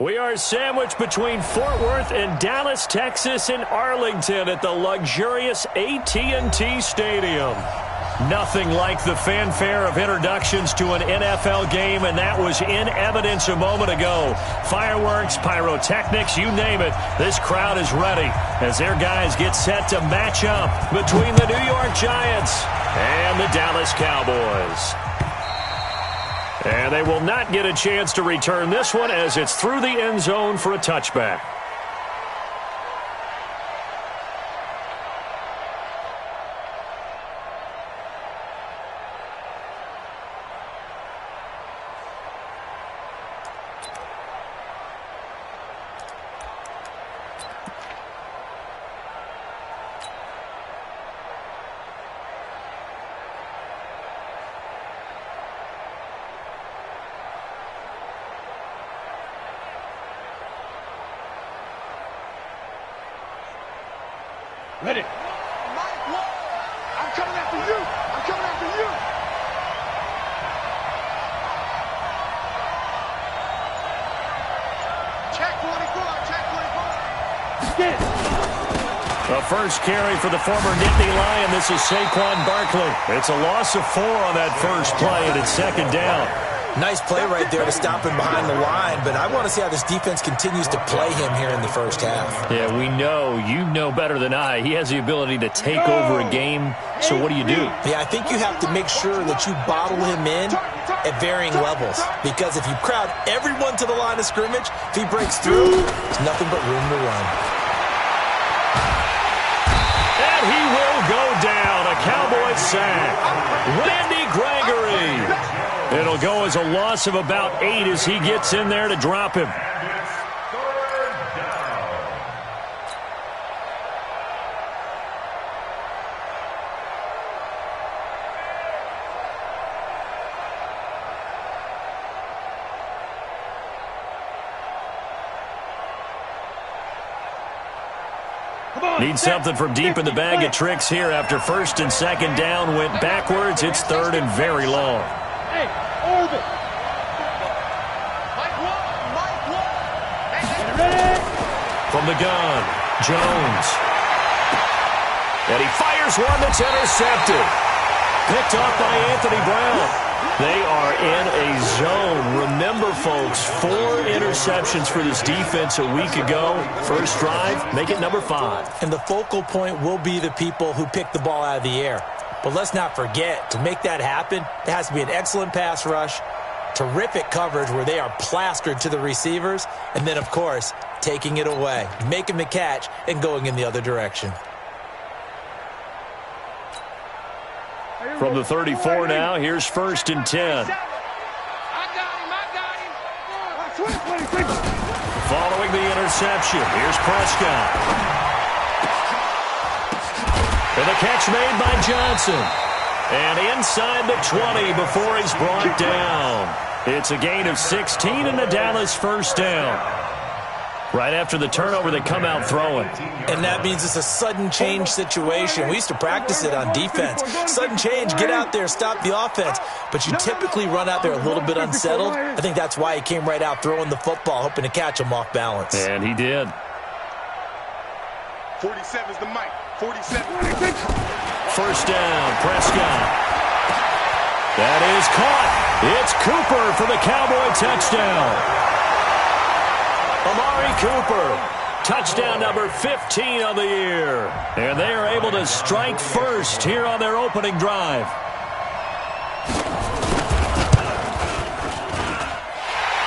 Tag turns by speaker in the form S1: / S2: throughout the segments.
S1: We are sandwiched between Fort Worth and Dallas, Texas, and Arlington at the luxurious AT&T Stadium. Nothing like the fanfare of introductions to an NFL game, and that was in evidence a moment ago. Fireworks, pyrotechnics, you name it. This crowd is ready as their guys get set to match up between the New York Giants and the Dallas Cowboys. And they will not get a chance to return this one as it's through the end zone for a touchback.
S2: Ready. I'm coming after you. I'm coming after you. Check 44. Check 44. Get it.
S1: The first carry for the former Nittany Lion. This is Saquon Barkley. It's a loss of 4 on that first play, and it's second down.
S3: Nice play right there to stop him behind the line, but I want to see how this defense continues to play him here in the first half.
S1: Yeah, we know. You know better than I. He has the ability to take over a game, so what do you do?
S3: Yeah, I think you have to make sure that you bottle him in at varying levels, because if you crowd everyone to the line of scrimmage, if he breaks through, there's nothing but room to run.
S1: And he will go down. A Cowboy sack. Randy Gregory. It'll go as a loss of about 8 as he gets in there to drop him. Need something from deep in the bag of tricks here after first and second down went backwards. It's third and very long.
S2: Hey, orbit.
S1: From the gun, Jones. And he fires one that's intercepted. Picked off by Anthony Brown. They are in a zone. Remember, folks, 4 interceptions for this defense a week ago. First drive, make it number 5.
S3: And the focal point will be the people who pick the ball out of the air. But let's not forget, to make that happen, there has to be an excellent pass rush, terrific coverage where they are plastered to the receivers, and then, of course, taking it away, making the catch, and going in the other direction.
S1: From the 34 now, here's first and 10. Following the interception, here's Prescott. And the catch made by Johnson. And inside the 20 before he's brought down. It's a gain of 16 and the Dallas first down. Right after the turnover, they come out throwing.
S3: And that means it's a sudden change situation. We used to practice it on defense. Sudden change, get out there, stop the offense. But you typically run out there a little bit unsettled. I think that's why he came right out throwing the football, hoping to catch him off balance.
S1: And he did.
S2: 47 is the mic. 47.
S1: First down, Prescott. That is caught. It's Cooper for the Cowboy touchdown. Amari Cooper, touchdown number 15 on the year. And they are able to strike first here on their opening drive.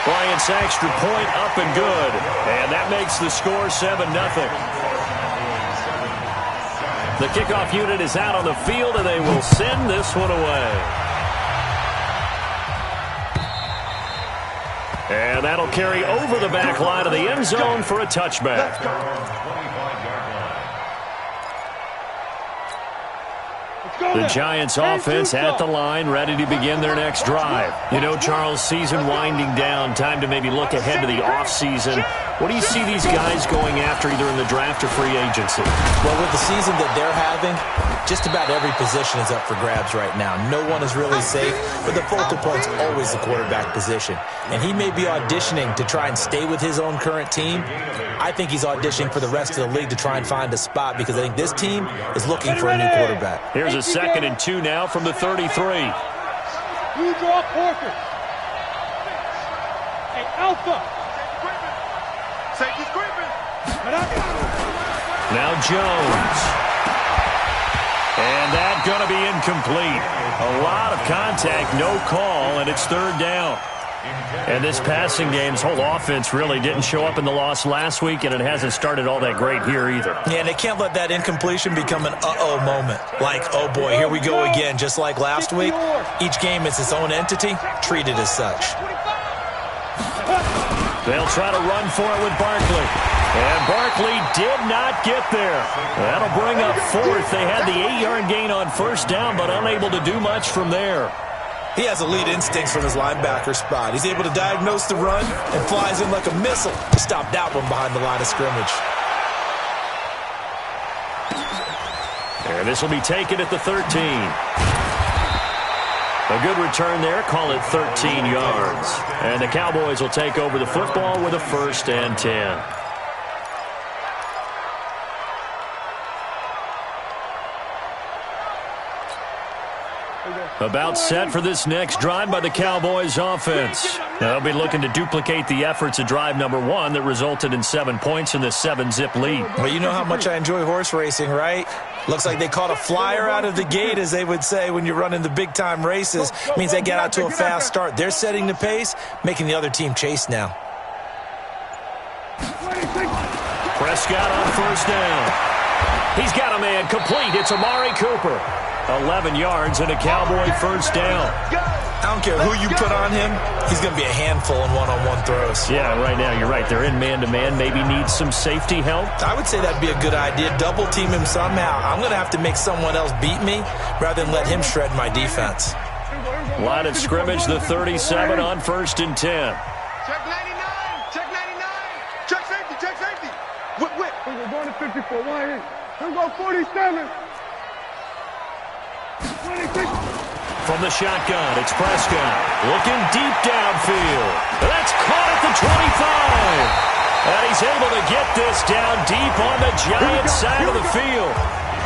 S1: Bryant's extra point up and good. And that makes the score 7-0. The kickoff unit is out on the field, and they will send this one away. And that'll carry over the back line of the end zone for a touchback. The Giants offense at the line, ready to begin their next drive. You know, Charles, season winding down, time to maybe look ahead to the offseason. What do you see these guys going after either in the draft or free agency?
S3: Well, with the season that they're having, just about every position is up for grabs right now. No one is really safe, but the focal point's always the quarterback position. And he may be auditioning to try and stay with his own current team. I think he's auditioning for the rest of the league to try and find a spot because I think this team is looking for a new quarterback.
S1: Here's a 2nd and 2 now from the 33.
S2: You draw Porter. Hey, Alpha. Safety's creeping.
S1: Now Jones. And that's going to be incomplete. A lot of contact, no call, and it's 3rd down. And this passing game's whole offense really didn't show up in the loss last week, and it hasn't started all that great here either.
S3: Yeah, and they can't let that incompletion become an uh-oh moment. Like, oh boy, here we go again. Just like last week, each game is its own entity, treated as such.
S1: They'll try to run for it with Barkley. And Barkley did not get there. That'll bring up 4th. They had the 8-yard gain on 1st down, but unable to do much from there.
S3: He has elite instincts from his linebacker spot. He's able to diagnose the run and flies in like a missile to stop that one behind the line of scrimmage.
S1: And this will be taken at the 13. A good return there. Call it 13 yards. And the Cowboys will take over the football with a 1st and 10. About set for this next drive by the Cowboys offense. They'll be looking to duplicate the efforts of drive number 1 that resulted in 7 points in the 7-zip lead.
S3: Well, you know how much I enjoy horse racing, right? Looks like they caught a flyer out of the gate, as they would say when you're running the big-time races. Means they get out to a fast start. They're setting the pace, making the other team chase now.
S1: Prescott on 1st down. He's got a man complete. It's Amari Cooper. 11 yards and a Cowboy 1st down.
S3: I don't care who you put on him. He's going to be a handful in one-on-one throws.
S1: Yeah, right now you're right. They're in man-to-man. Maybe needs some safety help.
S3: I would say that'd be a good idea. Double team him somehow. I'm going to have to make someone else beat me rather than let him shred my defense.
S1: Line of scrimmage, the 37 on 1st and 10.
S2: Check 99. Check 99. Check safety. Check safety. Whip. We're going to 54. Why here? We're going 47. 26.
S1: From the shotgun, it's Prescott. Looking deep downfield. That's caught at the 25. And he's able to get this down deep on the Giants side of the field.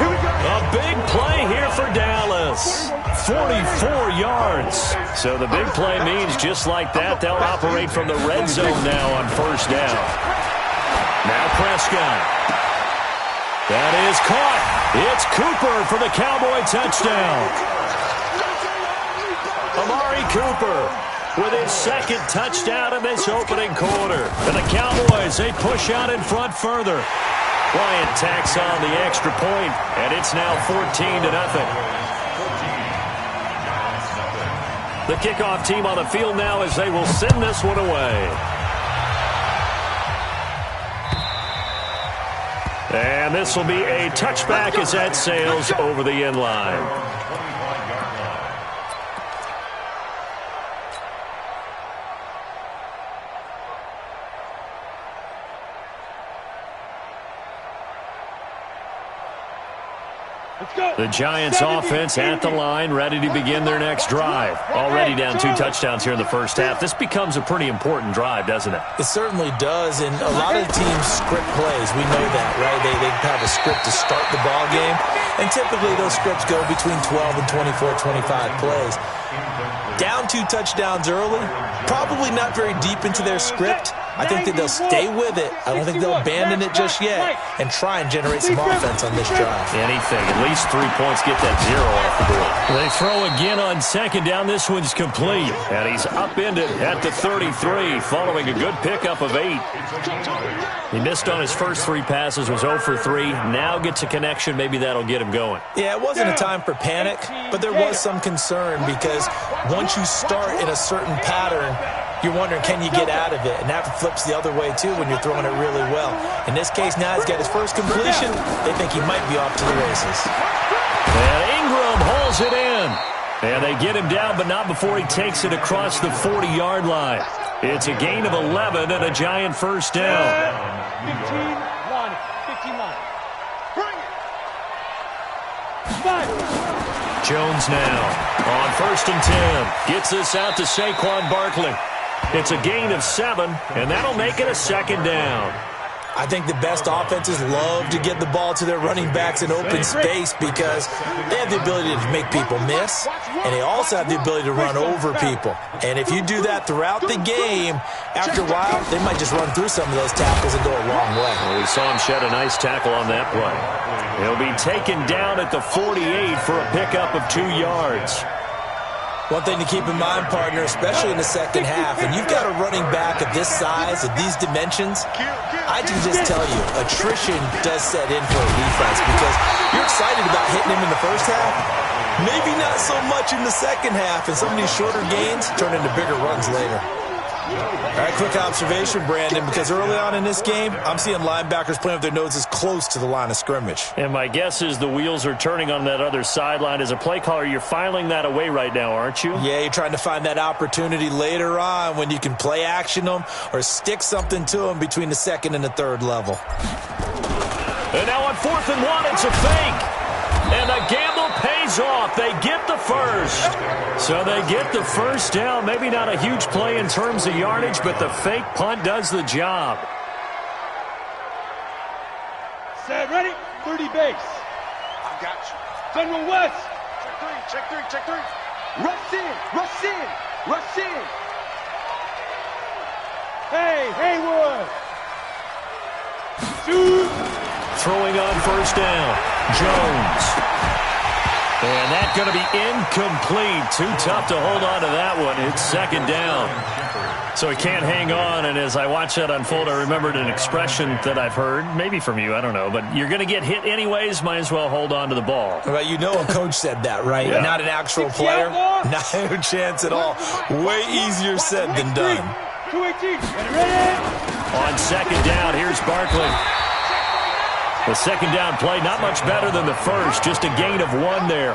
S1: A big play here for Dallas. 44 yards. So the big play means just like that, they'll operate from the red zone now on 1st down. Now Prescott. That is caught. It's Cooper for the Cowboy touchdown. Amari Cooper with his 2nd touchdown in this opening quarter. And the Cowboys, they push out in front further. Bryant tacks on the extra point, and it's now 14-0. The kickoff team on the field now as they will send this one away. And this will be a touchback as that sails over the end line. The Giants offense at the line, ready to begin their next drive. Already down 2 touchdowns here in the 1st half. This becomes a pretty important drive, doesn't it?
S3: It certainly does, and a lot of teams script plays. We know that, right? They have a script to start the ball game, and typically those scripts go between 12 and 24, 25 plays. Down 2 touchdowns early, probably not very deep into their script. I think that they'll stay with it. I don't think they'll abandon it just yet and try and generate some offense on this drive.
S1: Anything. At least 3 points, get that 0 off the board. They throw again on 2nd down. This one's complete. And he's upended at the 33 following a good pickup of 8. He missed on his first 3 passes, was 0 for 3. Now gets a connection. Maybe that'll get him going.
S3: Yeah, it wasn't a time for panic, but there was some concern because once you start in a certain pattern, you're wondering, can you get out of it? And that flips the other way, too, when you're throwing it really well. In this case, now he's got his first completion. They think he might be off to the races.
S1: And Ingram hauls it in. And they get him down, but not before he takes it across the 40-yard line. It's a gain of 11 and a giant first down.
S2: 15 line. 15 line. Bring it.
S1: Jones now on 1st and 10. Gets this out to Saquon Barkley. It's a gain of 7, and that'll make it a 2nd down.
S3: I think the best offenses love to get the ball to their running backs in open space because they have the ability to make people miss, and they also have the ability to run over people. And if you do that throughout the game, after a while, they might just run through some of those tackles and go a long way.
S1: Well, we saw him shed a nice tackle on that play. He'll be taken down at the 48 for a pickup of 2 yards.
S3: One thing to keep in mind, partner, especially in the second half, when you've got a running back of this size, of these dimensions, I can just tell you, attrition does set in for a defense because you're excited about hitting him in the first half, maybe not so much in the second half, and some of these shorter gains turn into bigger runs later. All right, quick observation, Brandon, because early on in this game, I'm seeing linebackers playing with their noses close to the line of scrimmage.
S1: And my guess is the wheels are turning on that other sideline. As a play caller, you're filing that away right now, aren't you?
S3: Yeah, you're trying to find that opportunity later on when you can play action them or stick something to them between the 2nd and the 3rd level.
S1: And now on 4th and 1, it's a fake. And the gamble pays off. They get the first. So they get the first down. Maybe not a huge play in terms of yardage, but the fake punt does the job.
S2: Set, ready? 30 base. I got you. General West. Check 3, check 3, check 3. Rush in, rush in, rush in. Hey, Haywood. Shoot.
S1: Throwing on 1st down, Jones. And that's going to be incomplete. Too tough to hold on to that one. It's 2nd down. So he can't hang on, and as I watch that unfold, I remembered an expression that I've heard, maybe from you, I don't know, but you're going to get hit anyways, might as well hold on to the ball.
S3: Well, you know a coach said that, right?
S1: Yeah.
S3: Not an actual player. No chance at all. Way easier said than done.
S2: 218. Ready?
S1: On 2nd down, here's Barkley. The 2nd down play, not much better than the first, just a gain of 1 there.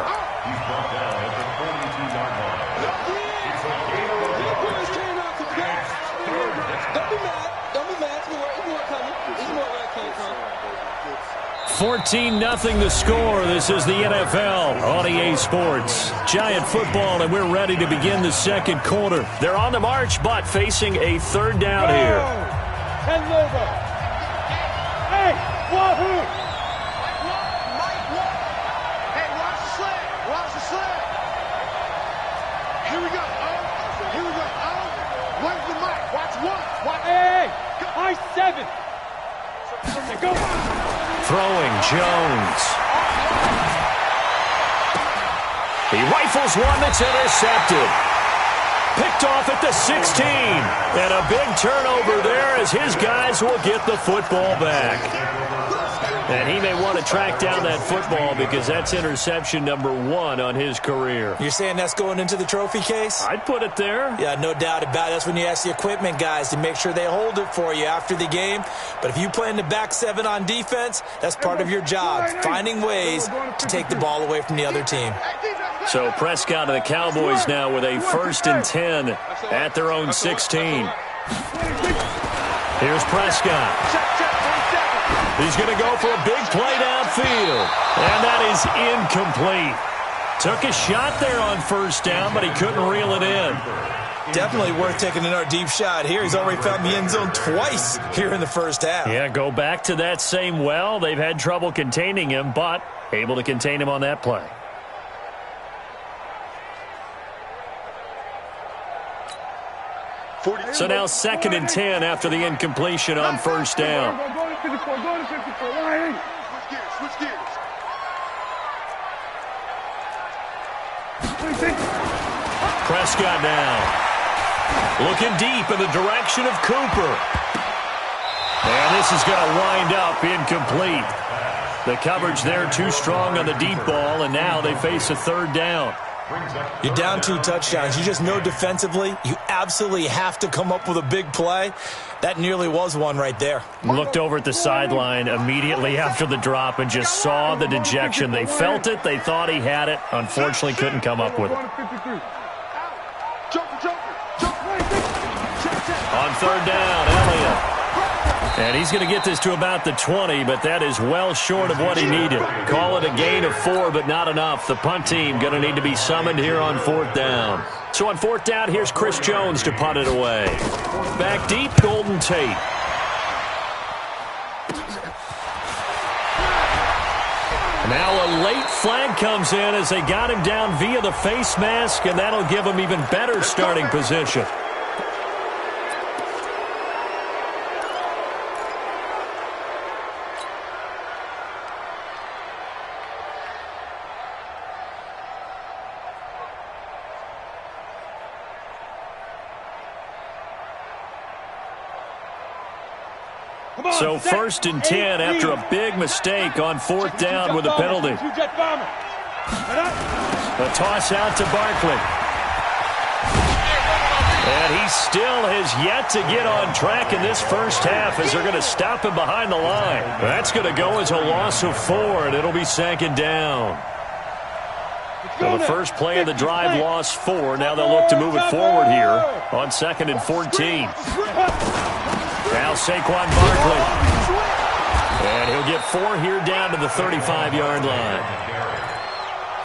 S4: Don't be mad.
S1: 14-0 the score. This is the NFL on EA Sports. Giant football, and we're ready to begin the 2nd quarter. They're on the march, but facing a 3rd down here.
S2: 10 over. Hey, Wahoo! Hey, watch the sled. Watch the sled. Here we go. Here we go. Where's the mic? Watch 1. Watch. Hey, high 7. Go.
S1: Throwing Jones. He rifles one that's intercepted. Picked off at the 16. And a big turnover there as his guys will get the football back. And he may want to track down that football because that's interception number 1 on his career.
S3: You're saying that's going into the trophy case?
S1: I'd put it there.
S3: Yeah, no doubt about it. That's when you ask the equipment guys to make sure they hold it for you after the game. But if you play in the back 7 on defense, that's part of your job, finding ways to take the ball away from the other team.
S1: So Prescott and the Cowboys now with a 1st and 10 at their own 16. Here's Prescott. He's going to go for a big play downfield. And that is incomplete. Took a shot there on 1st down, but he couldn't reel it in.
S3: Definitely worth taking another deep shot here. He's already found the end zone twice here in the first half.
S1: Yeah, go back to that same well. They've had trouble containing him, but able to contain him on that play. So now 2nd and 10 after the incompletion on 1st down.
S2: Go to 54. Go to 54. Switch gears.
S1: Prescott now. Looking deep in the direction of Cooper. And this is going to wind up incomplete. The coverage there too strong on the deep ball, and now they face a 3rd down.
S3: You're down 2 touchdowns. You just know defensively you absolutely have to come up with a big play. That nearly was one right there.
S1: Looked over at the sideline immediately after the drop and just saw the dejection. They felt it. They thought he had it. Unfortunately, couldn't come up with it.
S2: Jump.
S1: third down. Elliott. And he's going to get this to about the 20, but that is well short of what he needed. Call it a gain of 4, but not enough. The punt team going to need to be summoned here on fourth down. So on fourth down, here's Chris Jones to punt it away. Back deep, Golden Tate. Now a late flag comes in as they got him down via the face mask, and that'll give him even better starting position. So first and 10 after a big mistake on fourth down with a penalty. A toss out to Barkley. And he still has yet to get on track in this first half as they're going to stop him behind the line. That's going to go as a loss of 4, and it'll be second down. So the first play of the drive lost 4. Now they'll look to move it forward here on 2nd and 14. Now Saquon Barkley. And he'll get 4 here down to the 35-yard line.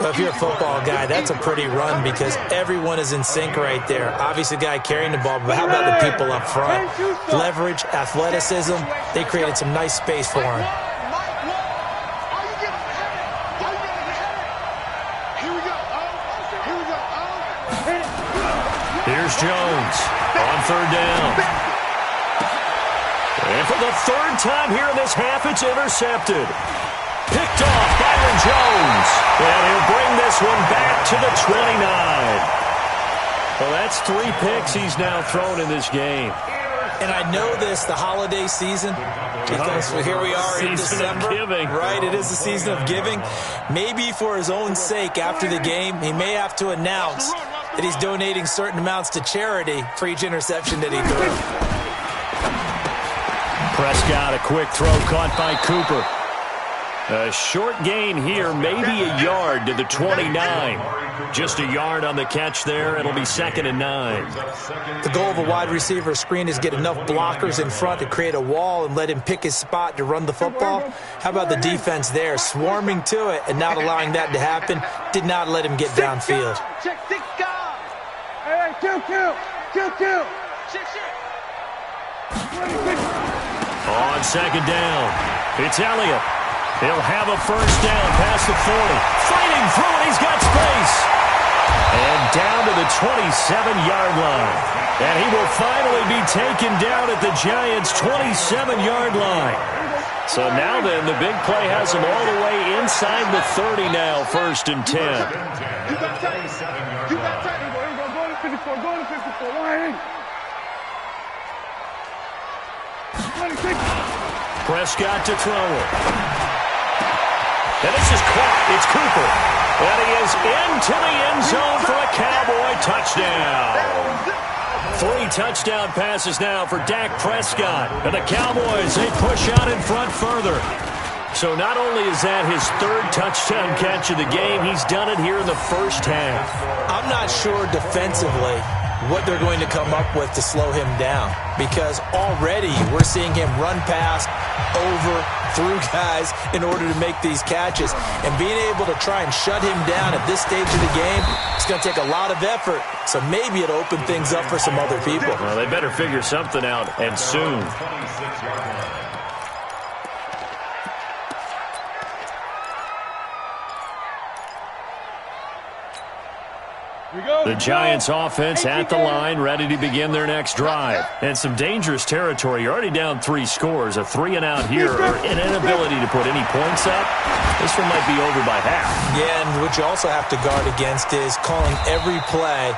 S3: Well, if you're a football guy, that's a pretty run because everyone is in sync right there. Obviously, the guy carrying the ball, but how about the people up front? Leverage, athleticism, they created some nice space for him.
S1: Here's Jones on third down. And for the third time here in this half, it's intercepted. Picked off Byron Jones. And he'll bring this one back to the 29. Well, that's 3 picks he's now thrown in this game.
S3: And I know this, the holiday season, because here we are in December. Right, it is the season of giving. Maybe for his own sake after the game, he may have to announce that he's donating certain amounts to charity for each interception that he threw.
S1: Prescott, a quick throw caught by Cooper. A short gain here, maybe a yard to the 29. Just a yard on the catch there. It'll be 2nd and 9.
S3: The goal of a wide receiver screen is get enough blockers in front to create a wall and let him pick his spot to run the football. How about the defense there, swarming to it and not allowing that to happen? Did not let him get downfield.
S2: Check 6 guys. Hey, kill.
S1: On 2nd down, it's Elliott. He'll have a first down past the 40. Fighting through it, he's got space. And down to the 27-yard line. And he will finally be taken down at the Giants' 27-yard line. So now then, the big play has him all the way inside the 30 now, 1st and 10.
S2: You got tight. Go to 54. Line.
S1: Prescott to throw it. And this is caught. It's Cooper. And he is into the end zone for a Cowboy touchdown. 3 touchdown passes now for Dak Prescott. And the Cowboys, they push out in front further. So not only is that his 3rd touchdown catch of the game, he's done it here in the first half.
S3: I'm not sure defensively what they're going to come up with to slow him down, because already we're seeing him run past, over, through guys in order to make these catches. And being able to try and shut him down at this stage of the game, it's going to take a lot of effort. So maybe it'll open things up for some other people.
S1: Well, they better figure something out, and soon. The Giants offense at the line, ready to begin their next drive. And some dangerous territory. You're already down 3 scores. A 3-and-out here, or an inability to put any points up. This one might be over by half. Yeah, and what you also have to guard against is calling every play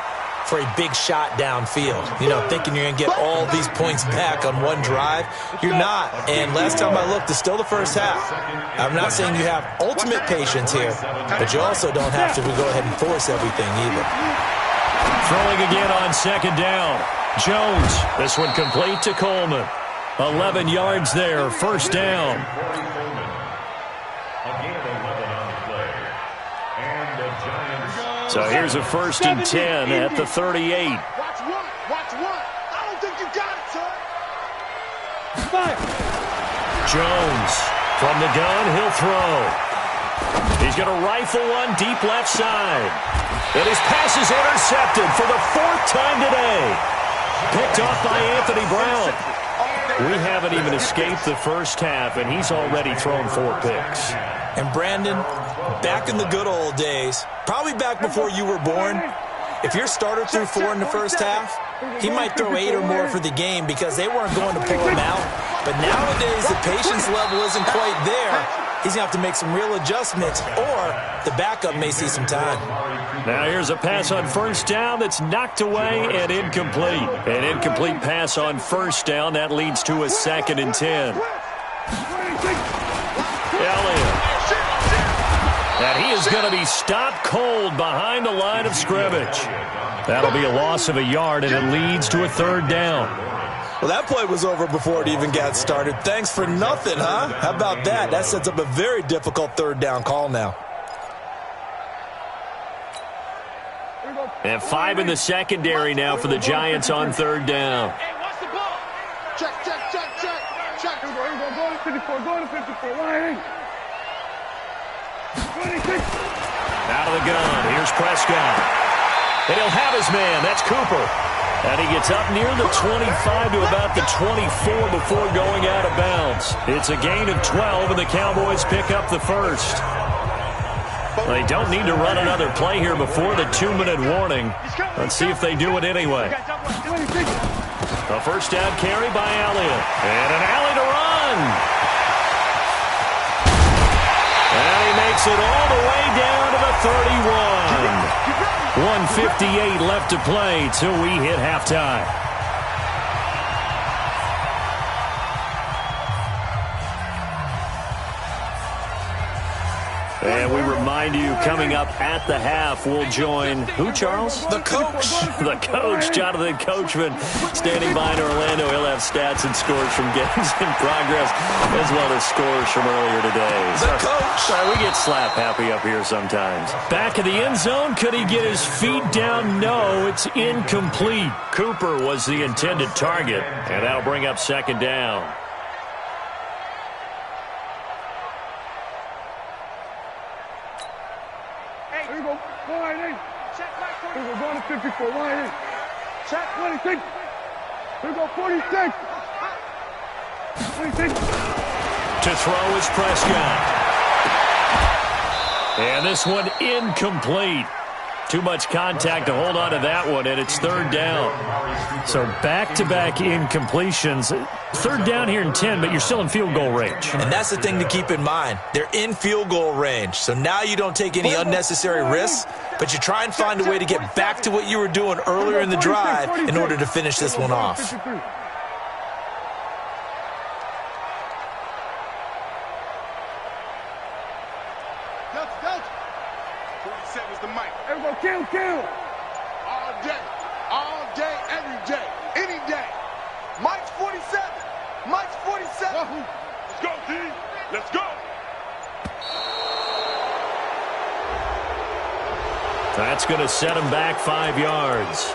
S1: for a big shot downfield. You know, thinking you're going to get all these points back on one drive. You're not. And last time I looked, it's still the first half. I'm not saying you have ultimate patience here, but you also don't have to go ahead and force everything either. Throwing again on 2nd down. Jones, this one complete to Coleman. 11 yards there, 1st down. So here's a 1st and 10 at the 38.
S2: Watch one. I don't think you got it, son.
S1: Jones. From the gun, he'll throw. He's going to rifle one deep left side. And his pass is intercepted for the 4th time today. Picked off by Anthony Brown. We haven't even escaped the first half, and he's already thrown 4 picks.
S3: And Brandon, back in the good old days, probably back before you were born, if your starter threw 4 in the first half, he might throw 8 or more for the game because they weren't going to pull him out. But nowadays, the patience level isn't quite there. He's going to have to make some real adjustments, or the backup may see some time.
S1: Now here's a pass on first down that's knocked away and incomplete. An incomplete pass on first down. That leads to a 2nd and 10. Elliott. And he is going to be stopped cold behind the line of scrimmage. That'll be a loss of a yard, and it leads to a 3rd down.
S3: Well, that play was over before it even got started. Thanks for nothing, huh? How about that? That sets up a very difficult 3rd down call now.
S1: And 5 in the secondary now for the Giants on 3rd down.
S2: Hey, watch the ball. Check. Here we go. Go to 54.
S1: Out of the gun. Here's Prescott. And he'll have his man. That's Cooper. And he gets up near the 25 to about the 24 before going out of bounds. It's a gain of 12, and the Cowboys pick up the first. Well, they don't need to run another play here before the 2-minute warning. Let's see if they do it anyway. A first down carry by Elliott. And an alley to run. And he makes it all the way down to the 31. 1:58 left to play till we hit halftime. And we remind you, coming up at the half, we'll join who, Charles?
S3: The coach.
S1: The coach, Jonathan Coachman, standing by in Orlando. He'll have stats and scores from games in progress, as well as scores from earlier today.
S3: The coach.
S1: Sorry, we get slap happy up here sometimes. Back in the end zone, could he get his feet down? No, it's incomplete. Cooper was the intended target, and that'll bring up 2nd down.
S2: Here we go. Check my 40. Here we go. Going to 54. Check 26. Here we go. 46. 26.
S1: To throw is Prescott. And this one incomplete. Too much contact to hold on to that one, and it's 3rd down. So back-to-back incompletions. 3rd down here in 10, but you're still in field goal range.
S3: And that's the thing to keep in mind. They're in field goal range. So now you don't take any unnecessary risks, but you try and find a way to get back to what you were doing earlier in the drive in order to finish this one off.
S2: Kill. All day, every day, any day. Mike's 47. Let's go, D. Let's go.
S1: That's going to set him back 5 yards.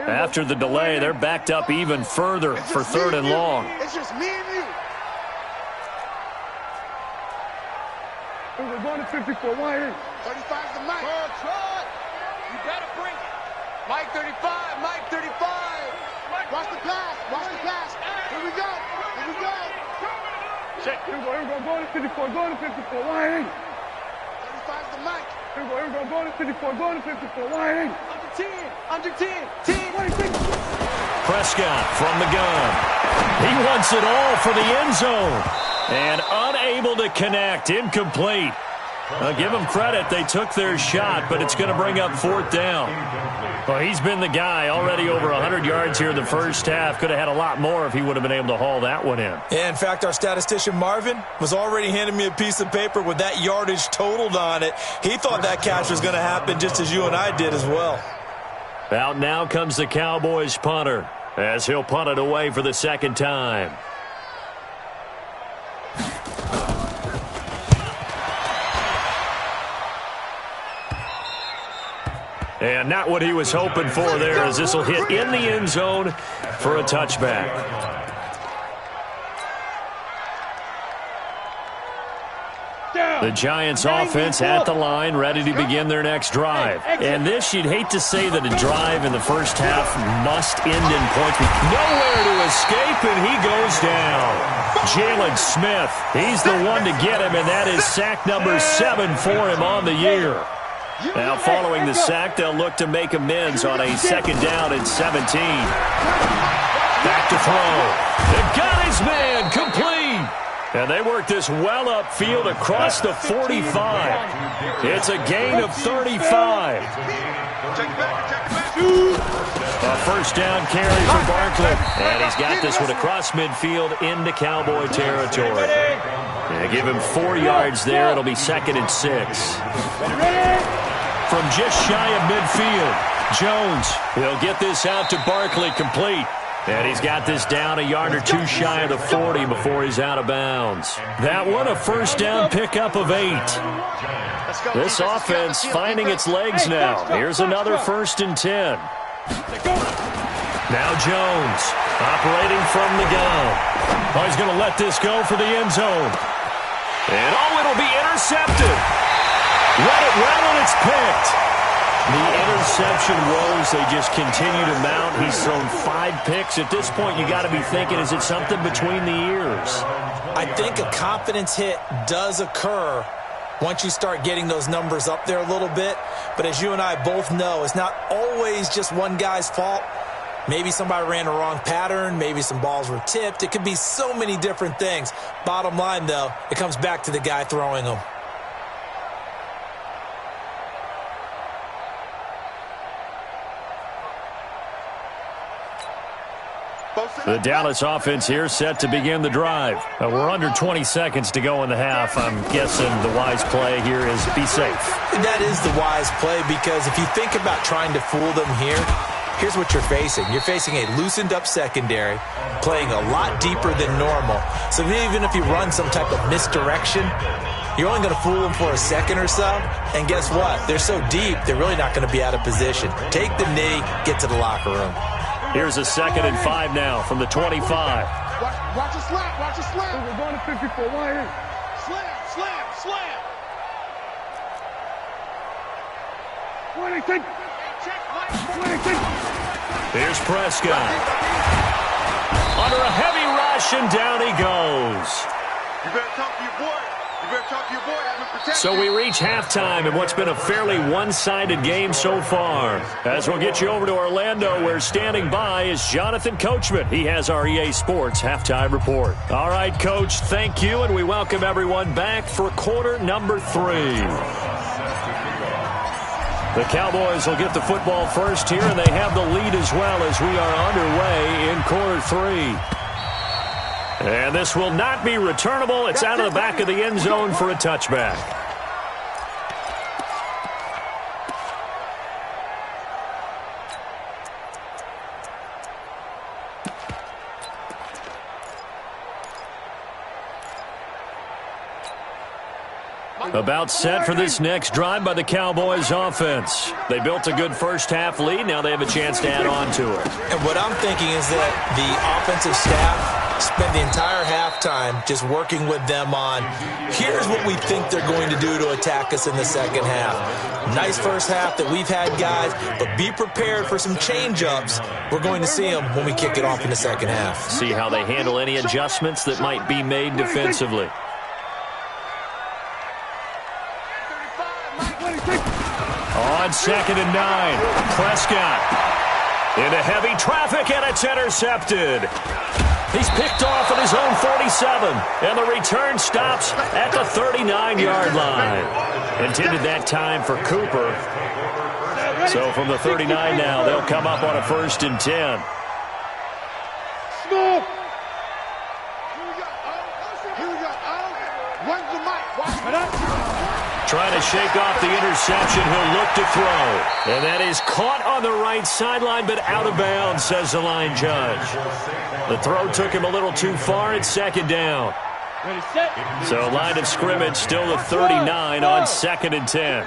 S1: After the delay, they're backed up even further for 3rd and long.
S2: It's just me and you. We're going to 54. 35's the Mike. You better bring it. Mike 35. Watch the pass. Here we go. Check. Here we go. Going to 54. 35's the Mike. Here we go. Going to 54. Under 10.
S1: Prescott from the gun. He wants it all for the end zone. And unable to connect. Incomplete. Give them credit. They took their shot, but it's going to bring up 4th down. Well, he's been the guy already over 100 yards here in the first half. Could have had a lot more if he would have been able to haul that one in.
S3: Yeah, in fact, our statistician Marvin was already handing me a piece of paper with that yardage totaled on it. He thought that catch was going to happen just as you and I did as well.
S1: Out now comes the Cowboys punter as he'll punt it away for the 2nd time. And not what he was hoping for there, as this will hit in the end zone for a touchback. The Giants offense at the line, ready to begin their next drive. And this, you'd hate to say that a drive in the first half must end in points. Nowhere to escape, and he goes down. Jalen Smith, he's the one to get him, and that is sack number 7 for him on the year. Now, following the sack, they'll look to make amends on a 2nd down and 17. Back to throw. They got his man complete. And they work this well upfield across the 45. It's a gain of 35. A first down carry for Barkley. And he's got this one across midfield into Cowboy territory. And give him 4 yards there. It'll be 2nd and 6. From just shy of midfield, Jones will get this out to Barkley complete. And he's got this down a yard or 2 shy of the 40 before he's out of bounds. That one, a first down pickup of 8. This offense finding its legs now. Here's another 1st and 10. Now Jones operating from the gun. Oh, he's going to let this go for the end zone. And it'll be intercepted. Let it run and it's picked. The interception woes, they just continue to mount. He's thrown 5 picks. At this point, you got to be thinking, is it something between the ears?
S3: I think a confidence hit does occur once you start getting those numbers up there a little bit. But as you and I both know, it's not always just one guy's fault. Maybe somebody ran the wrong pattern. Maybe some balls were tipped. It could be so many different things. Bottom line, though, it comes back to the guy throwing them.
S1: The Dallas offense here set to begin the drive. We're under 20 seconds to go in the half. I'm guessing the wise play here is be safe.
S3: That is the wise play, because if you think about trying to fool them here, here's what you're facing. You're facing a loosened up secondary, playing a lot deeper than normal. So even if you run some type of misdirection, you're only going to fool them for a second or so. And guess what? They're so deep, they're really not going to be out of position. Take the knee, get to the locker room.
S1: Here's a 2nd and 5 now from the 25.
S2: Watch a slam, watch a slam. We're going to 54, right here. Slam. What do you think?
S1: Here's Prescott. Under a heavy rush, and down he goes.
S2: You better talk to your boy.
S1: So we reach halftime in what's been a fairly one-sided game so far. As we'll get you over to Orlando, where standing by is Jonathan Coachman. He has our EA Sports halftime report. All right, Coach, thank you, and we welcome everyone back for quarter number 3. The Cowboys will get the football first here, and they have the lead as well as we are underway in quarter 3. And this will not be returnable. It's out of the back of the end zone for a touchback. About set for this next drive by the Cowboys offense. They built a good first half lead. Now they have a chance to add on to it.
S3: And what I'm thinking is that the offensive staff spend the entire halftime just working with them on, here's what we think they're going to do to attack us in the second half. Nice first half that we've had, guys, but be prepared for some change-ups. We're going to see them when we kick it off in the second half.
S1: See how they handle any adjustments that might be made defensively. On 2nd and 9, Prescott into heavy traffic, and it's intercepted. He's picked off at his own 47, and the return stops at the 39-yard line. Intended that time for Cooper. So from the 39 now, they'll come up on a 1st and 10.
S2: Small. Here we go. Where's the mic? Watch it up.
S1: Trying to shake off the interception. He'll look to throw. And that is caught on the right sideline, but out of bounds, says the line judge. The throw took him a little too far. It's 2nd down. So line of scrimmage still the 39 on 2nd and 10.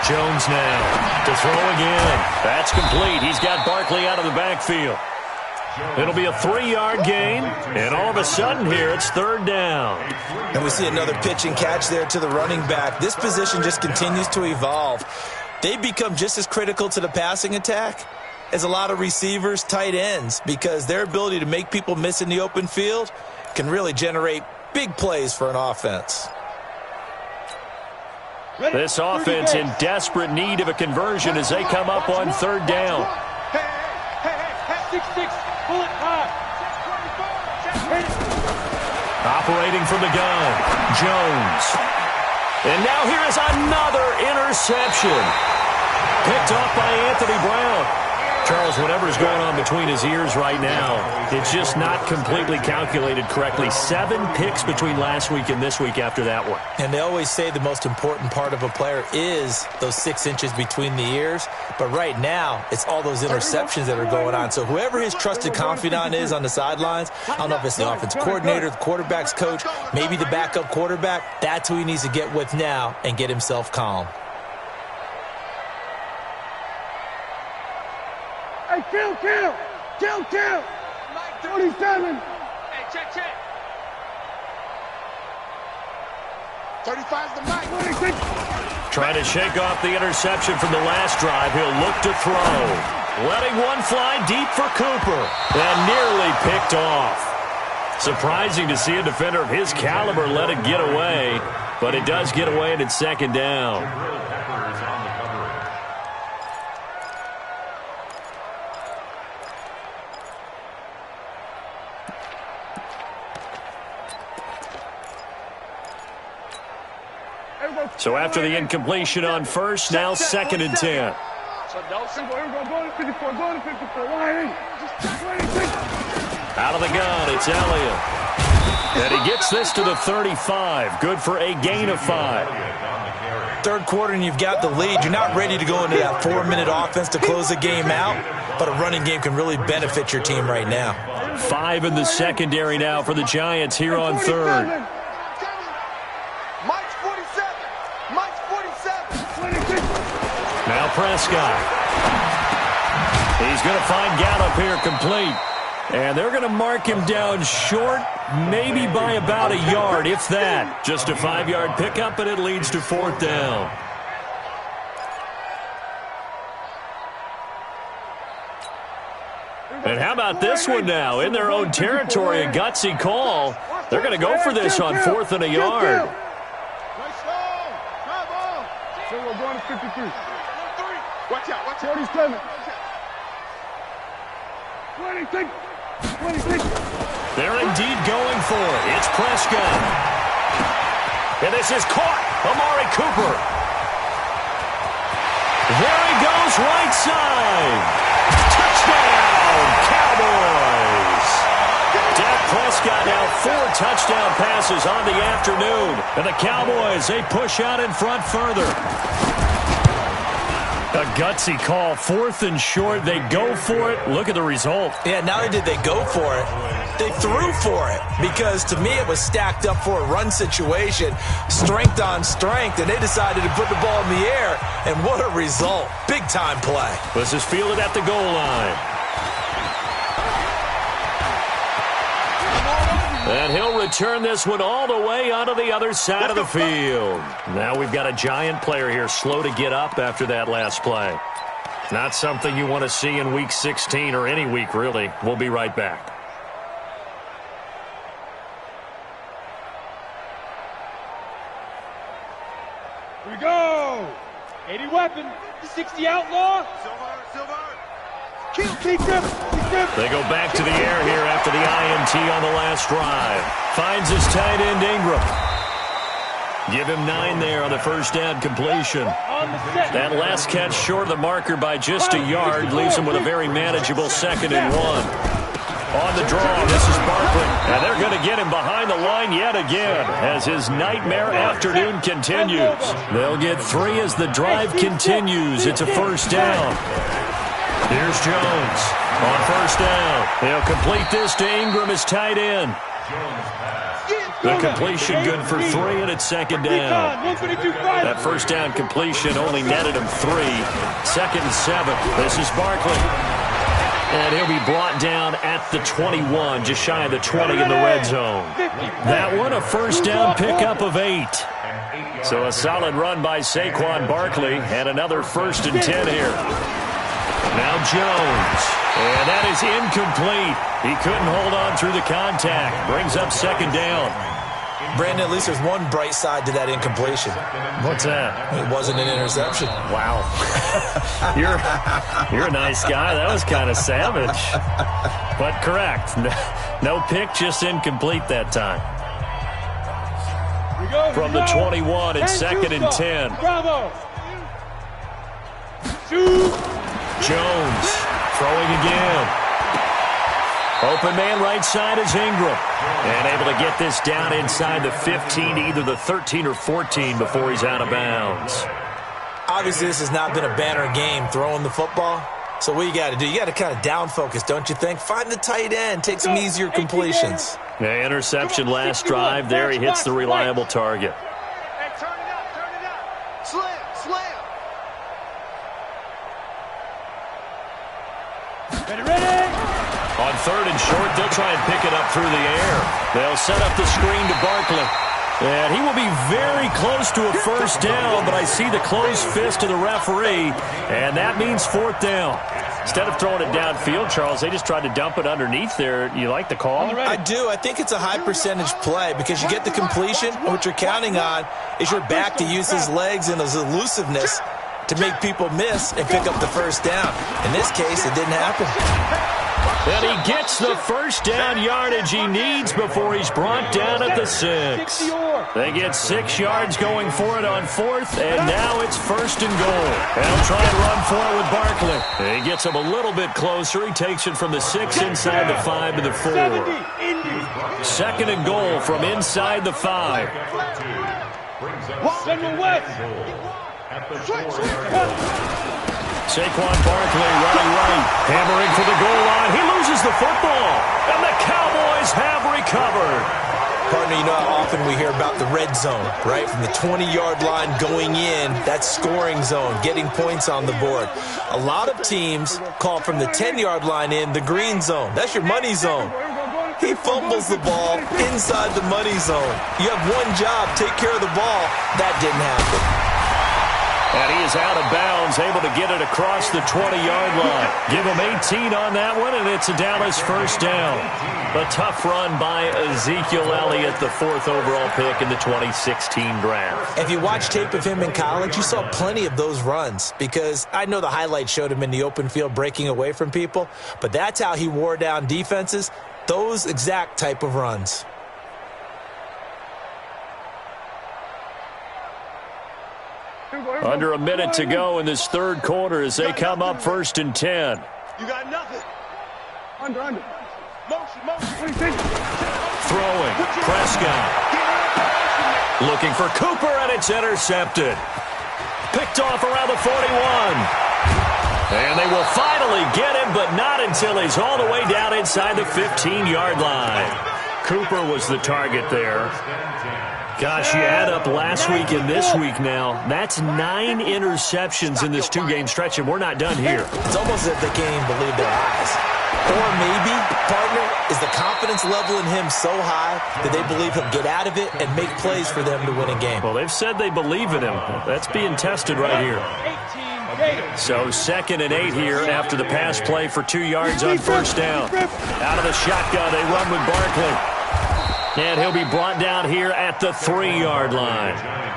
S1: Jones now to throw again. That's complete. He's got Barkley out of the backfield. It'll be a 3-yard gain, and all of a sudden here it's 3rd down.
S3: And we see another pitch and catch there to the running back. This position just continues to evolve. They become just as critical to the passing attack as a lot of receivers, tight ends, because their ability to make people miss in the open field can really generate big plays for an offense.
S1: This offense in desperate need of a conversion as they come up on 3rd down.
S2: 6-6, pull it high.
S1: Operating from the gun, Jones. And now here is another interception. Picked off by Anthony Brown. Charles, whatever's going on between his ears right now, it's just not completely calculated correctly. 7 picks between last week and this week after that one.
S3: And they always say the most important part of a player is those 6 inches between the ears. But right now, it's all those interceptions that are going on. So whoever his trusted confidant is on the sidelines, I don't know if it's the offensive coordinator, the quarterback's coach, maybe the backup quarterback, that's who he needs to get with now and get himself calm.
S2: Hey, kill! 27! Hey, check! 35's the mic. 26.
S1: Trying to shake off the interception from the last drive. He'll look to throw. Letting one fly deep for Cooper. And nearly picked off. Surprising to see a defender of his caliber let it get away. But it does get away and it's 2nd down. So after the incompletion on first, now 2nd and 10. Out of the gun, it's Elliott. And he gets this to the 35. Good for a gain of 5.
S3: 3rd quarter and you've got the lead. You're not ready to go into that 4-minute offense to close the game out, but a running game can really benefit your team right now.
S1: 5 in the secondary now for the Giants here on 3rd. Now Prescott. He's going to find Gallup here complete. And they're going to mark him down short, maybe by about a yard, if that. Just a 5-yard pickup, and it leads to 4th down. And how about this one now? In their own territory, a gutsy call. They're going to go for this on 4th and a yard.
S2: So we're going to 53. Watch out. 47. 26.
S1: They're indeed going for it. It's Prescott. And this is caught. Amari Cooper. There he goes, right side. Touchdown, Cowboys. Dak Prescott now 4 touchdown passes on the afternoon. And the Cowboys, they push out in front further. A gutsy call, 4th and short. They go for it. Look at the result.
S3: Yeah, not only did they go for it, they threw for it. Because to me, it was stacked up for a run situation, strength on strength, and they decided to put the ball in the air. And what a result. Big-time play.
S1: This is fielded at the goal line. And he'll return this one all the way onto the other side of the field. Now we've got a Giant player here slow to get up after that last play. Not something you want to see in Week 16 or any week, really. We'll be right back.
S2: Here we go. 80 weapon. 60 outlaw. Silver. Keep him.
S1: They go back to the air here after the INT on the last drive. Finds his tight end Ingram. Give him 9 there on the first down completion. That last catch short of the marker by just a yard leaves him with a very manageable 2nd and 1. On the draw, this is Barkley. And they're going to get him behind the line yet again as his nightmare afternoon continues. They'll get 3 as the drive continues. It's a first down. Here's Jones on first down. He'll complete this to Ingram as tight end. The completion good for 3, and it's second down. That first down completion only netted him 3. 2nd and 7. This is Barkley. And he'll be brought down at the 21, just shy of the 20 in the red zone. That one, a first down pickup of 8. So a solid run by Saquon Barkley, and another 1st and 10 here. Now Jones, and that is incomplete. He couldn't hold on through the contact. Brings up second down.
S3: Brandon, at least there's one bright side to that incompletion.
S1: What's that?
S3: It wasn't an interception.
S1: Wow. You're a nice guy. That was kind of savage. But correct. No pick, just incomplete that time. From the 21, it's 2nd and 10.
S2: Bravo. Shoot.
S1: Jones throwing again. Open man right side is Ingram. And able to get this down inside the 15, either the 13 or 14 before he's out of bounds.
S3: Obviously, this has not been a banner game throwing the football. So what you got to do, you got to kind of down focus, don't you think? Find the tight end, take some easier completions.
S1: Yeah, interception last drive. There he hits the reliable target.
S2: Hey, turn it up, turn it up. Slam. Ready?
S1: On 3rd and short, they'll try and pick it up through the air. They'll set up the screen to Barkley. And he will be very close to a first down, but I see the closed fist of the referee, and that means 4th down. Instead of throwing it downfield, Charles, they just tried to dump it underneath there. You like the call?
S3: I do. I think it's a high-percentage play because you get the completion, and what you're counting on is your back to use his legs and his elusiveness to make people miss and pick up the first down. In this case, it didn't happen.
S1: And he gets the first down yardage he needs before he's brought down at the 6. They get 6 yards going for it on 4th, and now it's 1st and goal. They'll try and run for it with Barkley. He gets him a little bit closer. He takes it from the 6 inside the 5 to the 4. 2nd and goal from inside the 5. Saquon Barkley running right, hammering for the goal line. He loses the football, and the Cowboys have recovered.
S3: Partner, you know how often we hear about the red zone, right? From the 20-yard line going in, that scoring zone, getting points on the board. A lot of teams call from the 10-yard line in the green zone. That's your money zone. He fumbles the ball inside the money zone. You have one job, take care of the ball. That didn't happen.
S1: And he is out of bounds, able to get it across the 20-yard line. Give him 18 on that one, and it's a Dallas first down. A tough run by Ezekiel Elliott, the 4th overall pick in the 2016 draft.
S3: If you watch tape of him in college, you saw plenty of those runs because I know the highlights showed him in the open field breaking away from people, but that's how he wore down defenses, those exact type of runs.
S1: Under a minute to go in this 3rd quarter as they come up 1st and 10.
S2: You got nothing. Under. Motion.
S1: Throwing. Prescott. Looking for Cooper, and it's intercepted. Picked off around the 41. And they will finally get him, but not until he's all the way down inside the 15-yard line. Cooper was the target there. Gosh, you add up last week and this week now. That's 9 interceptions in this 2-game stretch, and we're not done here.
S3: It's almost as if they can't even believe their eyes. Or maybe, partner, is the confidence level in him so high that they believe he'll get out of it and make plays for them to win a game.
S1: Well, they've said they believe in him. That's being tested right here. So 2nd and 8 here after the pass play for 2 yards on first down. Out of the shotgun, they run with Barkley. And he'll be brought down here at the 3-yard line.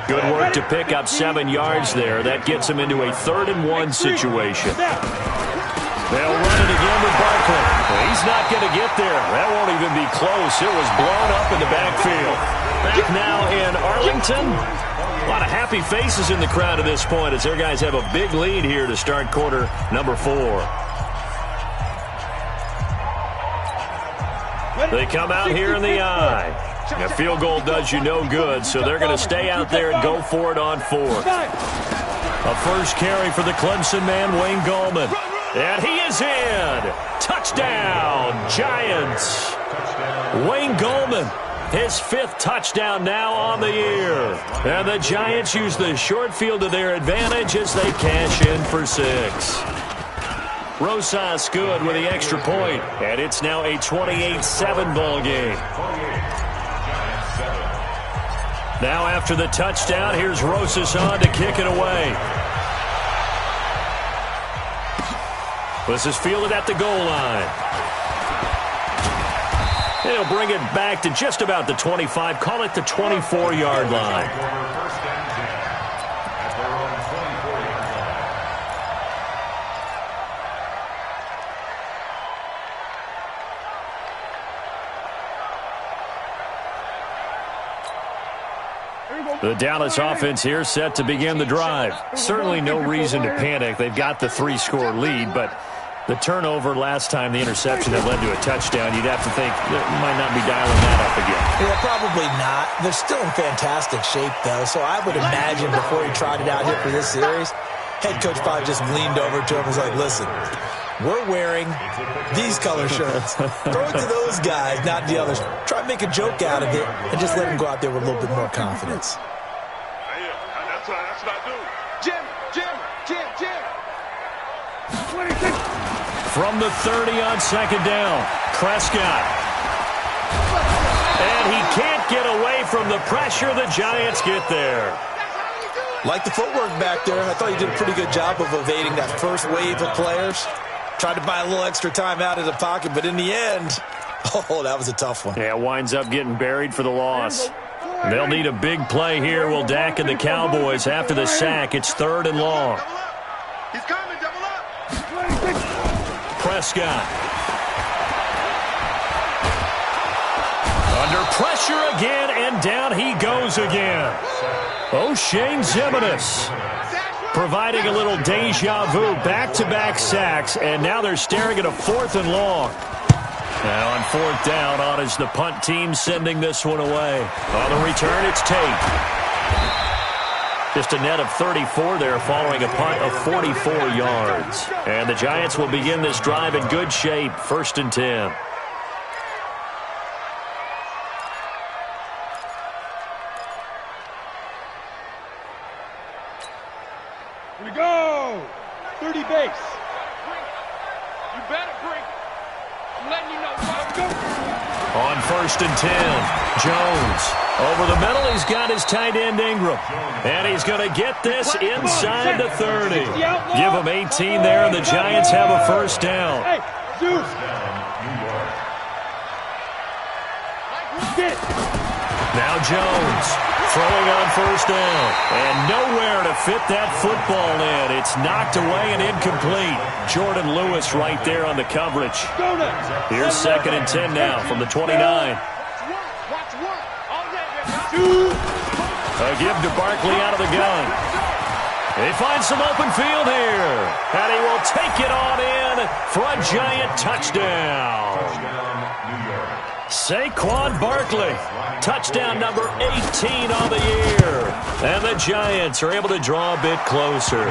S1: Good work to pick up 7 yards there. That gets him into a 3rd and 1 situation. They'll run it again with Barkley. He's not going to get there. That won't even be close. It was blown up in the backfield. Back now in Arlington. A lot of happy faces in the crowd at this point as their guys have a big lead here to start quarter number 4. They come out here in the eye. A field goal does you no good, so they're going to stay out there and go for it on 4th. A first carry for the Clemson man, Wayne Gallman. And he is in. Touchdown, Giants. Wayne Gallman, His 5th touchdown now on the year. And the Giants use the short field to their advantage as they cash in for 6. Rosas good with the extra point, and it's now a 28-7 ball game. Now after the touchdown, here's Rosas on to kick it away. This is fielded at the goal line. He'll bring it back to just about the 25, call it the 24-yard line. The Dallas offense here set to begin the drive. Certainly no reason to panic. They've got the 3-score lead, but the turnover last time, the interception that led to a touchdown, you'd have to think you might not be dialing that up again.
S3: Yeah, probably not. They're still in fantastic shape, though, so I would imagine before he tried it out here for this series, head coach probably just leaned over to him and was like, listen, we're wearing these color shirts. Throw it to those guys, not the others. Try to make a joke out of it and just let them go out there with a little bit more confidence.
S2: That's what I do. Jim. 26.
S1: From the 30 on 2nd down, Prescott. And he can't get away from the pressure. The Giants get there.
S3: Like the footwork back there, I thought he did a pretty good job of evading that first wave of players. Tried to buy a little extra time out of the pocket, but in the end, oh, that was a tough one.
S1: Yeah, winds up getting buried for the loss. They'll need a big play here. Will Dak and the Cowboys after the sack. It's 3rd and long.
S2: He's coming, double up.
S1: Prescott. Under pressure again, and down he goes again. O'Shane Ximines providing a little deja vu. Back-to-back sacks, and now they're staring at a 4th and long. Now on 4th down, on is the punt team sending this one away. On the return, it's Tate. Just a net of 34 there following a punt of 44 yards. And the Giants will begin this drive in good shape, 1st and 10.
S2: Here we go. 30 base. You better bring. I'm letting you know. Go.
S1: On 1st and 10, Jones. Over the middle, he's got his tight end Ingram. And he's going to get this inside the 30. Give him 18 there, and the Giants have a 1st down.
S2: Hey, Zeus.
S1: Now Jones throwing on 1st down. And nowhere to fit that football in. It's knocked away and incomplete. Jordan Lewis right there on the coverage. Here's 2nd and 10 now from the 29. A give to Barkley out of the gun. He finds some open field here. And he will take it on in for a Giant touchdown. Saquon Barkley, touchdown number 18 on the year. And the Giants are able to draw a bit closer.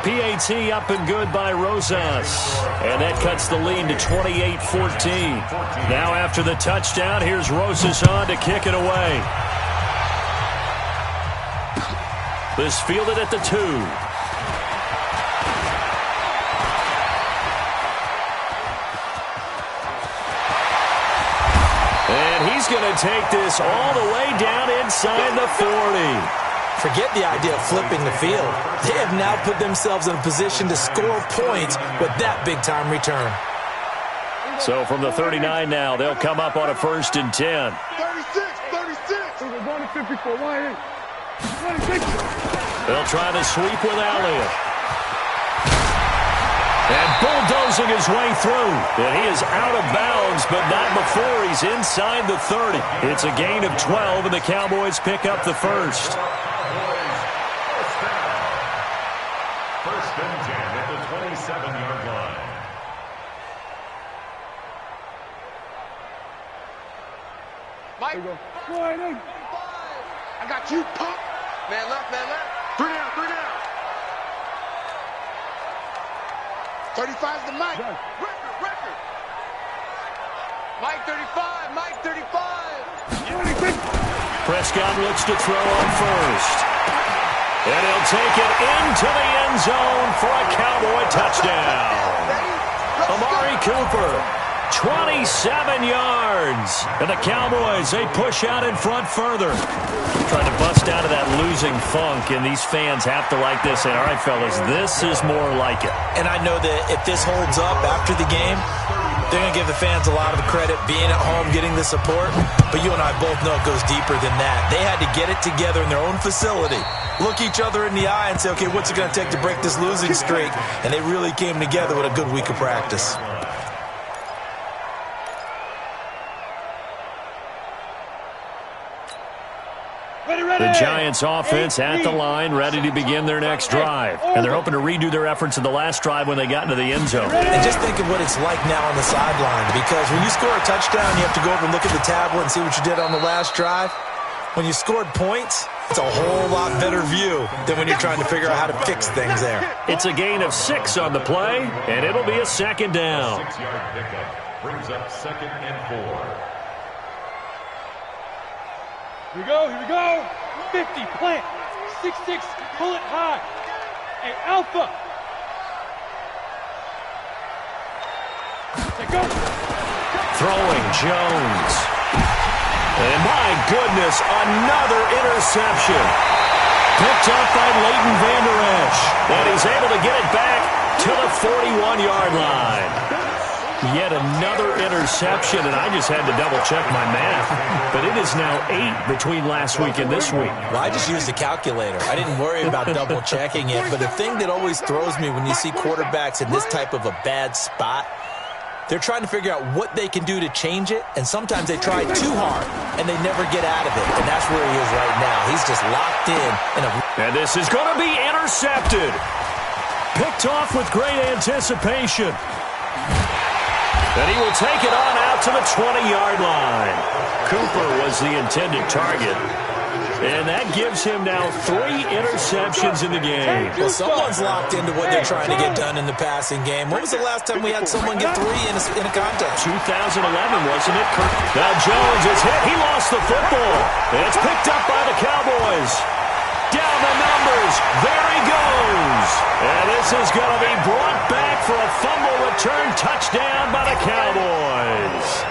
S1: PAT up and good by Rosas. And that cuts the lead to 28-14. Now after the touchdown, here's Rosas on to kick it away. This fielded at the 2. He's going to take this all the way down inside the 40.
S3: Forget the idea of flipping the field. They have now put themselves in a position to score points with that big-time return.
S1: So from the 39 now, they'll come up on a 1st and 10.
S2: 36. We're going to 54. 26.
S1: They'll try to sweep with Elliott. And bulldozing his way through. And he is out of bounds, but not before he's inside the 30. It's a gain of 12, and the Cowboys pick up the 1st.
S5: 1st and 10 at the 27-yard line.
S2: Mike. I got you, pop. Man left. 3 down. 35's the Mike. Record. Mike 35.
S1: Prescott looks to throw on first. And he'll take it into the end zone for a Cowboy touchdown. Amari Cooper, 27 yards. And the Cowboys, they push out in front further. Trying to bust out of that losing funk, and these fans have to like this. And all right, fellas, this is more like it.
S3: And I know that if this holds up after the game, they're going to give the fans a lot of credit being at home, getting the support. But you and I both know it goes deeper than that. They had to get it together in their own facility, look each other in the eye and say, okay, what's it going to take to break this losing streak? And they really came together with a good week of practice.
S1: The Giants offense at the line, ready to begin their next drive. And they're hoping to redo their efforts in the last drive when they got into the end zone.
S3: And just think of what it's like now on the sideline, because when you score a touchdown, you have to go over and look at the tablet and see what you did on the last drive. When you scored points, it's a whole lot better view than when you're trying to figure out how to fix things there.
S1: It's a gain of 6 on the play, and it'll be a second down.
S5: 6-yard pickup brings up 2nd and 4.
S2: Here we go, here we go. 50, plant. 6-6, pull it high. Hey, Alpha. Hey, go.
S1: Throwing Jones. And my goodness, another interception. Picked up by Leighton Vander Esch. And he's able to get it back to the 41-yard line. Yet another interception, and I just had to double-check my math. But it is now 8 between last week and this week.
S3: Well, I just used a calculator. I didn't worry about double-checking it. But the thing that always throws me when you see quarterbacks in this type of a bad spot, they're trying to figure out what they can do to change it, and sometimes they try too hard, and they never get out of it. And that's where he is right now. He's just locked in.
S1: And this is going to be intercepted. Picked off with great anticipation. And he will take it on out to the 20-yard line. Cooper was the intended target. And that gives him now 3 interceptions in the game.
S3: Well, someone's locked into what they're trying to get done in the passing game. When was the last time we had someone get 3 in a contest?
S1: 2011, wasn't it? Now Jones is hit. He lost the football. It's picked up by the Cowboys. Down the numbers. There he goes. And this is going to be brought back for a fumble return touchdown by the Cowboys.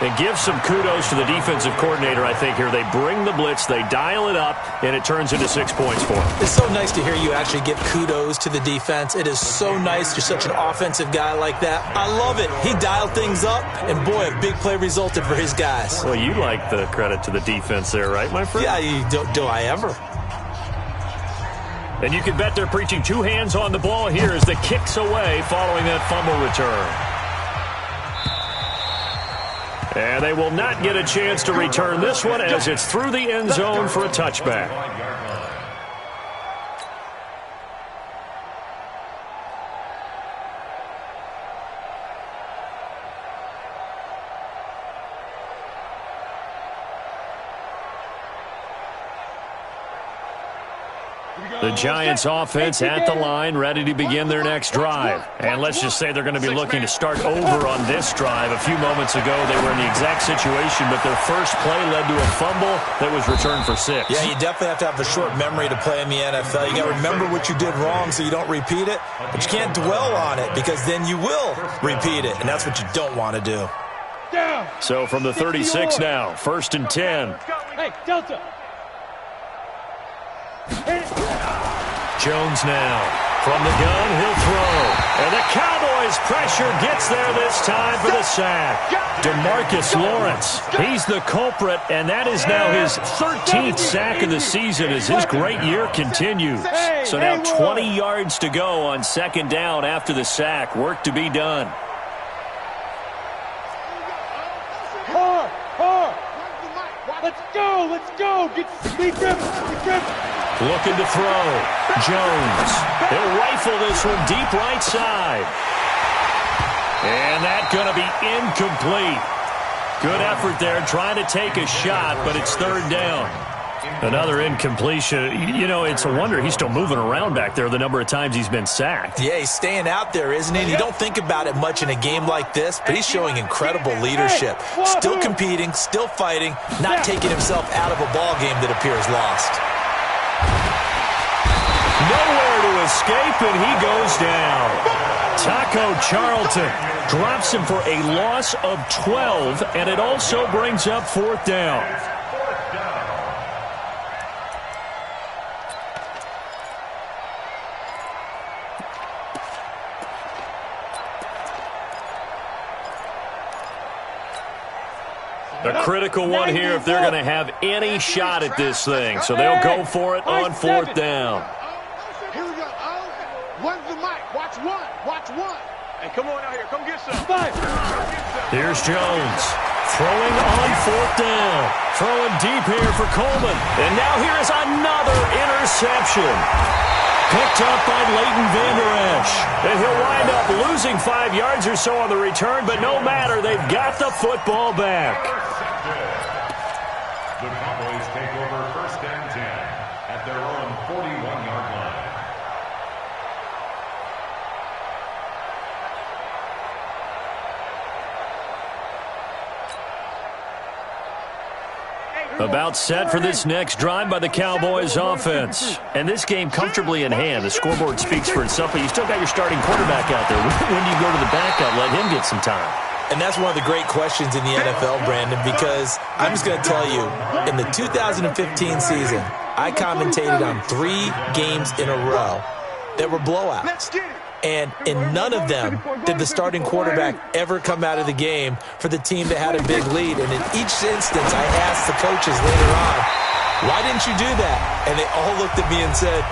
S1: And give some kudos to the defensive coordinator, I think, here. They bring the blitz, they dial it up, and it turns into 6 points for them.
S3: It's so nice to hear you actually give kudos to the defense. It is so nice. You're such an offensive guy like that. I love it. He dialed things up, and boy, a big play resulted for his guys.
S1: Well, you like the credit to the defense there, right, my friend?
S3: Yeah, do I ever?
S1: And you can bet they're preaching 2 hands on the ball here as the kick's away following that fumble return. And they will not get a chance to return this one as it's through the end zone for a touchback. The Giants offense at the line, ready to begin their next drive. And let's just say they're going to be looking to start over on this drive. A few moments ago, they were in the exact situation, but their first play led to a fumble that was returned for 6.
S3: Yeah, you definitely have to have a short memory to play in the NFL. You got to remember what you did wrong so you don't repeat it, but you can't dwell on it because then you will repeat it, and that's what you don't want to do.
S1: So from the 36 now, 1st and 10.
S2: Hey, Delta.
S1: Jones now. From the gun, he'll throw. And the Cowboys' pressure gets there this time for the sack. DeMarcus Lawrence, he's the culprit, and that is now his 13th sack of the season as his great year continues. So now 20 yards to go on 2nd down after the sack. Work to be done.
S2: Hard. Let's go. Get grip.
S1: Looking to throw. Jones. He'll rifle this one deep right side. And that's going to be incomplete. Good effort there trying to take a shot, but it's 3rd down. Another incompletion. You know, it's a wonder he's still moving around back there the number of times he's been sacked.
S3: Yeah, he's staying out there, isn't he? You don't think about it much in a game like this, but he's showing incredible leadership. Still competing, still fighting, not taking himself out of a ball game that appears lost.
S1: Nowhere to escape, and he goes down. Taco Charlton drops him for a loss of 12, and it also brings up 4th down. A critical one here if they're going to have any shot at this thing. So they'll go for it on 4th down.
S2: Here we go. One's the mic. Watch one. Watch one.
S4: Hey, come on out here. Come get some.
S1: Here's Jones throwing on 4th down. Throwing deep here for Coleman. And now here is another interception. Picked up by Leighton Vander Esch. And he'll wind up losing 5 yards or so on the return, but no matter, they've got the football back.
S5: The Cowboys take over 1st and 10 at their own 41-yard line.
S1: About set for this next drive by the Cowboys offense. And this game comfortably in hand. The scoreboard speaks for itself, but you still got your starting quarterback out there. When do you go to the backup? Let him get some time.
S3: And that's one of the great questions in the NFL, Brandon, because I'm just going to tell you, in the 2015 season, I commentated on 3 games in a row that were blowouts. And in none of them did the starting quarterback ever come out of the game for the team that had a big lead. And in each instance, I asked the coaches later on, why didn't you do that? And they all looked at me and said,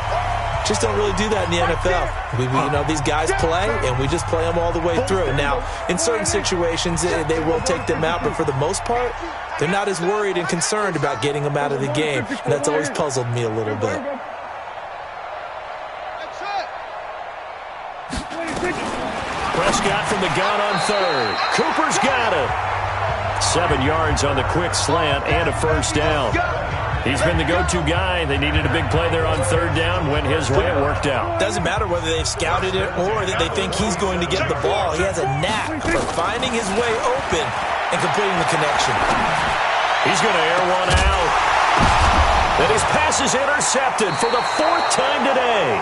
S3: just don't really do that in the NFL. You know, these guys play, and we just play them all the way through. Now, in certain situations, they will take them out, but for the most part, they're not as worried and concerned about getting them out of the game. And that's always puzzled me a little bit.
S1: Prescott from the gun on 3rd. Cooper's got it. 7 yards on the quick slant and a 1st down. He's been the go-to guy. They needed a big play there on 3rd down. Went his way. It worked out.
S3: Doesn't matter whether they've scouted it or that they think he's going to get the ball. He has a knack for finding his way open and completing the connection.
S1: He's going to air one out. And his pass is intercepted for the 4th time today.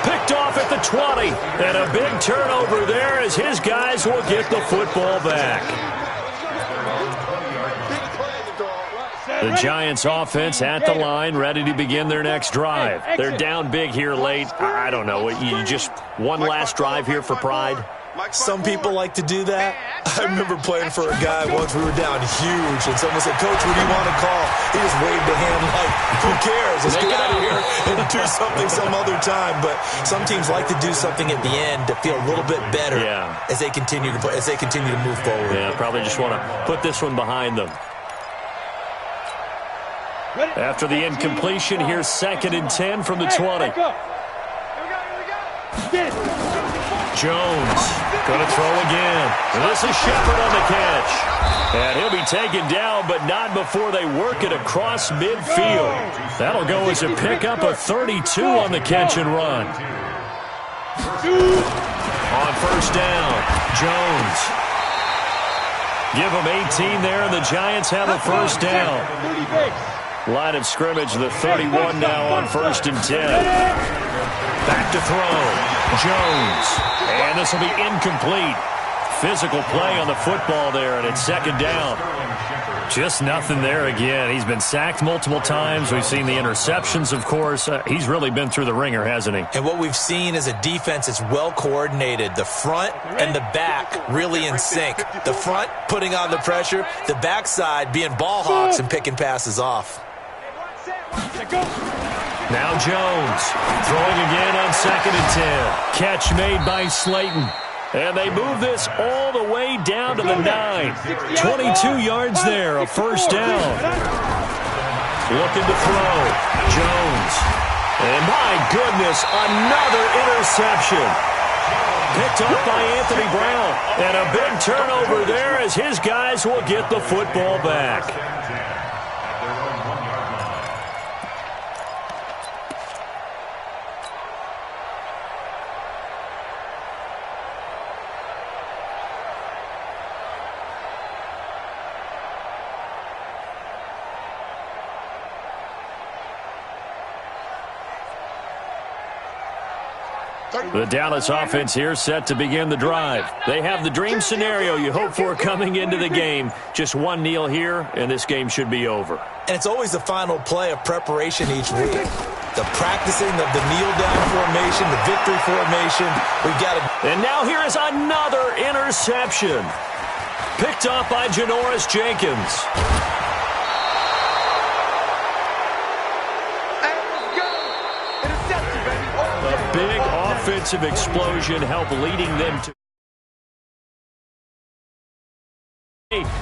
S1: Picked off at the 20. And a big turnover there as his guys will get the football back. The Giants offense at the line, ready to begin their next drive. They're down big here late. I don't know. You just one last drive here for pride?
S3: Some people like to do that. I remember playing for a guy once. We were down huge, and someone said, Coach, what do you want to call? He just waved a hand like, who cares? Let's get out of here and do something some other time. But some teams like to do something at the end to feel a little bit better as they continue to play, as they continue to move forward.
S1: Yeah, probably just want to put this one behind them. After the incompletion, here's 2nd and 10 from the 20. Jones going to throw again. This is Shepard on the catch. And he'll be taken down, but not before they work it across midfield. That'll go as a pickup of 32 on the catch and run. On 1st down, Jones. Give them 18 there, and the Giants have a 1st down. Line of scrimmage, the 31 now on 1st and 10. Back to throw. Jones. And this will be incomplete. Physical play on the football there, and it's 2nd down. Just nothing there again. He's been sacked multiple times. We've seen the interceptions, of course. He's really been through the ringer, hasn't he?
S3: And what we've seen is a defense that's well coordinated. The front and the back really in sync. The front putting on the pressure. The backside being ball hawks and picking passes off.
S1: Now Jones throwing again on 2nd and 10. Catch made by Slayton. And they move this all the way down to the 9. 22 yards there, a 1st down. Looking to throw. Jones. And my goodness, another interception. Picked up by Anthony Brown. And a big turnover there as his guys will get the football back. The Dallas offense here set to begin the drive. They have the dream scenario you hope for coming into the game. Just one kneel here, and this game should be over.
S3: And it's always the final play of preparation each week. The practicing of the kneel-down formation, the victory formation. We've got to...
S1: And now here is another interception. Picked up by Janoris Jenkins. A big offensive explosion helped leading them to...